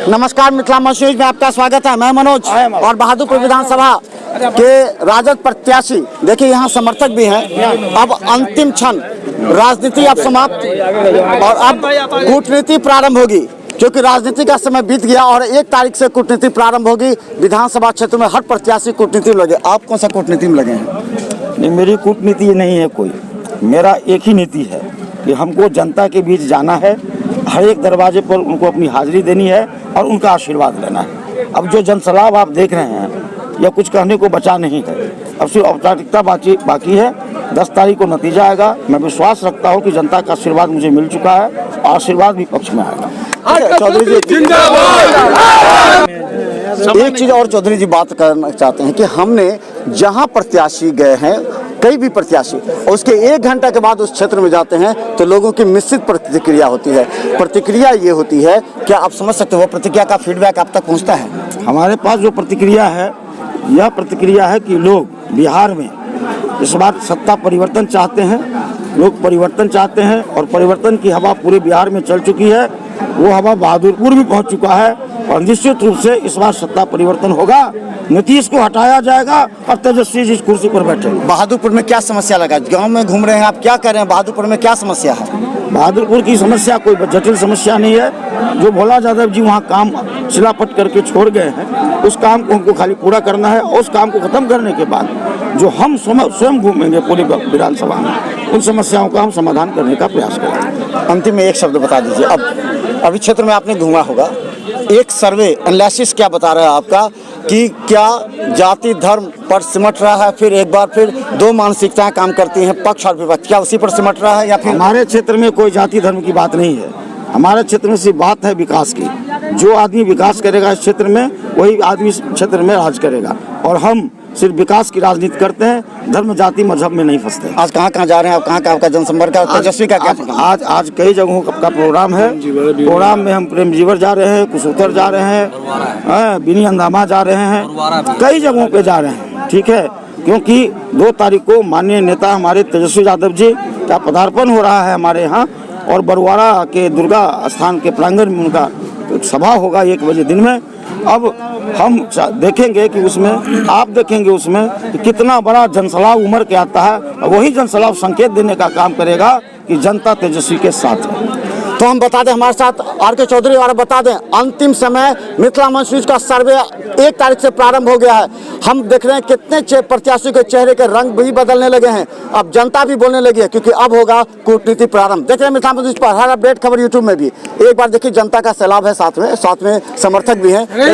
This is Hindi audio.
नमस्कार, मिथिला मंच न्यूज में आपका स्वागत है। मैं मनोज और बहादुरपुर विधानसभा के राजद प्रत्याशी, देखिए यहाँ समर्थक भी हैं। अब अंतिम क्षण, राजनीति अब समाप्त और अब कूटनीति प्रारंभ होगी, क्योंकि राजनीति का समय बीत गया और 1 तारीख से कूटनीति प्रारंभ होगी। विधानसभा क्षेत्र में हर प्रत्याशी कूटनीति में लगे। आप कौन सा कूटनीति में लगे हैं? नहीं, मेरी कूटनीति नहीं है कोई। मेरा एक ही नीति है कि हमको जनता के बीच जाना है, हर एक दरवाजे पर उनको अपनी हाजिरी देनी है और उनका आशीर्वाद लेना है। अब जो जनसलाब आप देख रहे हैं, या कुछ कहने को बचा नहीं है। अब सिर्फ औपचारिकता बाकी है। 10 तारीख को नतीजा आएगा। मैं विश्वास रखता हूं कि जनता का आशीर्वाद मुझे मिल चुका है और आशीर्वाद भी पक्ष में आएगा। चौधरी जी, एक चीज और चौधरी जी बात करना चाहते हैं कि हमने जहां प्रत्याशी गए हैं, कई भी प्रत्याशी, और उसके 1 घंटा के बाद उस क्षेत्र में जाते हैं तो लोगों की मिश्रित प्रतिक्रिया होती है। प्रतिक्रिया ये होती है, क्या आप समझ सकते हो प्रतिक्रिया का फीडबैक आप तक पहुंचता है? हमारे पास जो प्रतिक्रिया है, यह प्रतिक्रिया है कि लोग बिहार में इस बार सत्ता परिवर्तन चाहते हैं। लोग परिवर्तन चाहते हैं और परिवर्तन की हवा पूरे बिहार में चल चुकी है। वो हवा बहादुरपुर भी पहुंच चुका है और निश्चित रूप से इस बार सत्ता परिवर्तन होगा। नीतीश को हटाया जाएगा और तेजस्वी जी इस कुर्सी पर बैठे। बहादुरपुर में क्या समस्या लगा? गांव में घूम रहे हैं आप, क्या कर रहे हैं? बहादुरपुर में क्या समस्या है? बहादुरपुर की समस्या कोई जटिल समस्या नहीं है। जो भोला यादव जी वहाँ काम शिलापट करके छोड़ गए हैं, उस काम को हमको खाली पूरा करना है। उस काम को खत्म करने के बाद जो हम स्वयं घूमेंगे पूरी विधानसभा में, उन समस्याओं का हम समाधान करने का प्रयास करेंगे। अंतिम में एक शब्द बता दीजिए। अब अभी क्षेत्र में आपने घूमा होगा, एक सर्वे एनालिसिस क्या बता रहा है आपका कि क्या जाति धर्म पर सिमट रहा है? फिर एक बार फिर 2 मानसिकताएं काम करती हैं, पक्ष और विपक्ष, क्या उसी पर सिमट रहा है या फिर? हमारे क्षेत्र में कोई जाति धर्म की बात नहीं है। हमारे क्षेत्र में सिर्फ बात है विकास की। जो आदमी विकास करेगा इस क्षेत्र में, वही आदमी इस क्षेत्र में राज करेगा। और हम सिर्फ विकास की राजनीति करते हैं, धर्म जाति मजहब में नहीं फंसते। आज कहाँ जा रहे हैं आप? कहाँ का आपका जनसंपर्क है? तेजस्वी का क्या? आज कई जगहों का प्रोग्राम है। प्रोग्राम में हम प्रेम जीवर जा रहे हैं, कुशोत्तर जा रहे हैं, बिनी अंधामा जा रहे हैं, कई जगहों पे जा रहे हैं। ठीक है, क्योंकि 2 तारीख को माननीय नेता हमारे तेजस्वी यादव जी का पदार्पण हो रहा है हमारे यहाँ, और बरवाड़ा के दुर्गा स्थान के प्रांगण में उनका सभा होगा 1 बजे दिन में। अब हम देखेंगे कि उसमें, आप देखेंगे उसमें कि कितना बड़ा जनसलाब उमड़ के आता है, और वही जनसलाब संकेत देने का काम करेगा कि जनता तेजस्वी के साथ है। तो हम बता दें, हमारे साथ आर.के. चौधरी और बता दें, अंतिम समय मिथिला मंच न्यूज का सर्वे 1 तारीख से प्रारंभ हो गया है। हम देख रहे हैं कितने प्रत्याशियों के चेहरे के रंग भी बदलने लगे हैं। अब जनता भी बोलने लगी है, क्योंकि अब होगा कूटनीति प्रारंभ। देख रहे हैं मिथिला मंच न्यूज पर हर अपडेट खबर यूट्यूब में भी। एक बार देखिए, जनता का सैलाब है, साथ में समर्थक भी हैं।